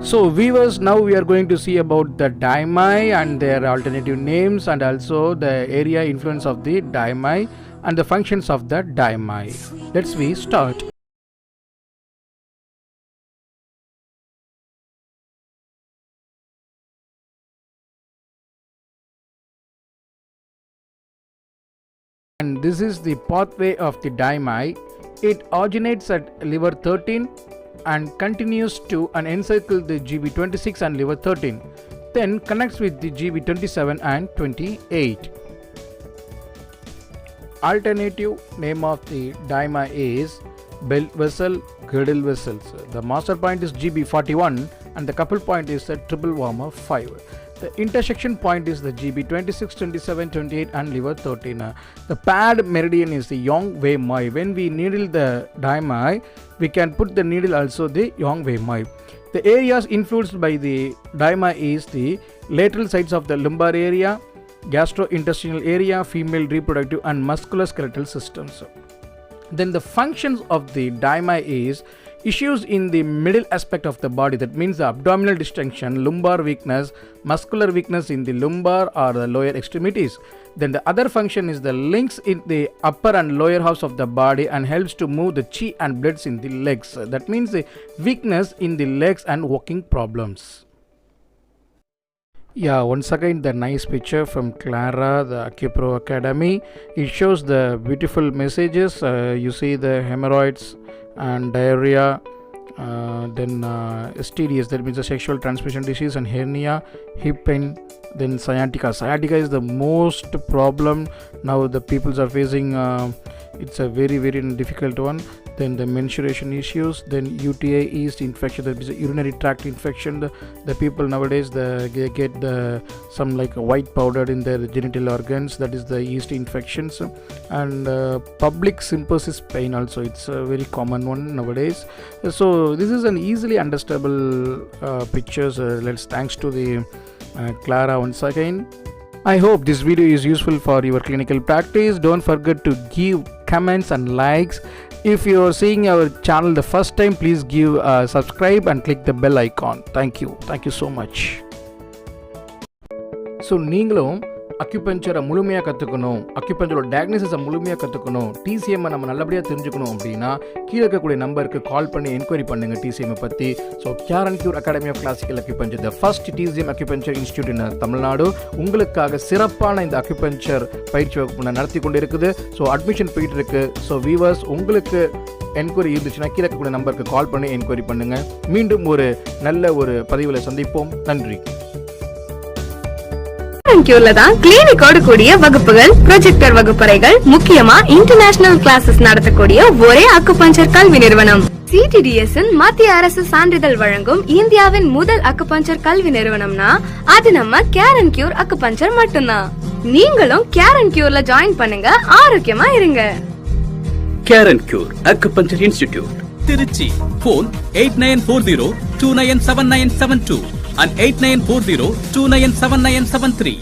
So viewers, now we are going to see about the diami and their alternative names, and also the area influence of the diami and the functions of the diami. Let's start. And this is the pathway of the diami. It originates at liver 13 and continues to and encircle the GB26 and liver 13, then connects with the GB27 and 28. Alternative name of the diami is belt vessel, girdle vessels. The master point is GB41 and the couple point is the triple warmer 5. The intersection point is the GB26, 27, 28 and liver 13. The paired meridian is the yang wei mai. When we needle the diami, we can put the needle also the yang wei mai. The areas influenced by the diami is the lateral sides of the lumbar area, gastrointestinal area, female reproductive and musculoskeletal systems. Then the functions of the diami is issues in the middle aspect of the body, that means the abdominal distension, lumbar weakness, muscular weakness in the lumbar or the lower extremities. Then the other function is the links in the upper and lower halves of the body and helps to move the chi and bloods in the legs. That means the weakness in the legs and walking problems. Yeah, once again the nice picture from Clara, the Acupro Academy. It shows the beautiful messages. You see the hemorrhoids and diarrhea, then STDs, that means the sexual transmission disease, and hernia, hip pain, then sciatica. Sciatica is the most problem now the peoples are facing. It's a very difficult one. Then the menstruation issues, then UTI, yeast infection, that is a urinary tract infection. The people nowadays they get some like white powder in their genital organs, that is the yeast infections. And public symphysis pain also, it's a very common one nowadays. So this is an easily understandable pictures. Let's thanks to the Clara once again. I hope this video is useful for your clinical practice. Don't forget to give comments and likes. If you are seeing our channel the first time, please give subscribe and click the bell icon. Thank you so much. So நீங்களும் அக்யூபஞ்சரை முழுமையாக கற்றுக்கணும், அக்யூபஞ்சரோட டயக்னோசிஸை முழுமையாக கற்றுக்கணும், டிசிஎம்மை நம்ம நல்லபடியாக தெரிஞ்சுக்கணும் அப்படின்னா கீழே இருக்கக்கூடிய நம்பருக்கு கால் பண்ணி என்கொயரி பண்ணுங்கள் டிசிஎம்மை பற்றி. So Care and Cure Academy of Classical Acupuncture, the first TCM acupuncture institute in Tamil Nadu, உங்களுக்காக சிறப்பான இந்த அக்யூபஞ்சர் பயிற்சி வகுப்பு நடத்தி கொண்டு இருக்குது. ஸோ அட்மிஷன் போயிட்டு இருக்கு. ஸோ வியூவர்ஸ், உங்களுக்கு என்கொயரி இருந்துச்சுன்னா கீழே இருக்கக்கூடிய நம்பருக்கு கால் பண்ணி என்கொயரி பண்ணுங்கள். மீண்டும் ஒரு நல்ல ஒரு பதிவில் சந்திப்போம். நன்றி. தான் கிளினிக்கோடு கூடிய வகுப்புகள், ப்ரொஜெக்டர் வகுப்பறைகள், முக்கியமா இன்டர்நேஷனல் கிளாஸஸ் நடத்தக்கூடிய ஒரே அக்குபஞ்சர் கல்வி நிறுவனம். CTDS மத்திய அரசு சான்றிதழ் வழங்கும் இந்தியாவின் முதல் அக்குபஞ்சர் கல்வி நிறுவனம்னா அது நம்ம கேர் அண்ட் கியூர் அக்குபஞ்சர் மட்டும்தான். நீங்களும் கேர் அண்ட் கியூர்ல ஜாயின் பண்ணுங்க, ஆரோக்கியமா இருங்க. Care and cure acupuncture institute, Trichy. Phone 8940297972 and 8940297973.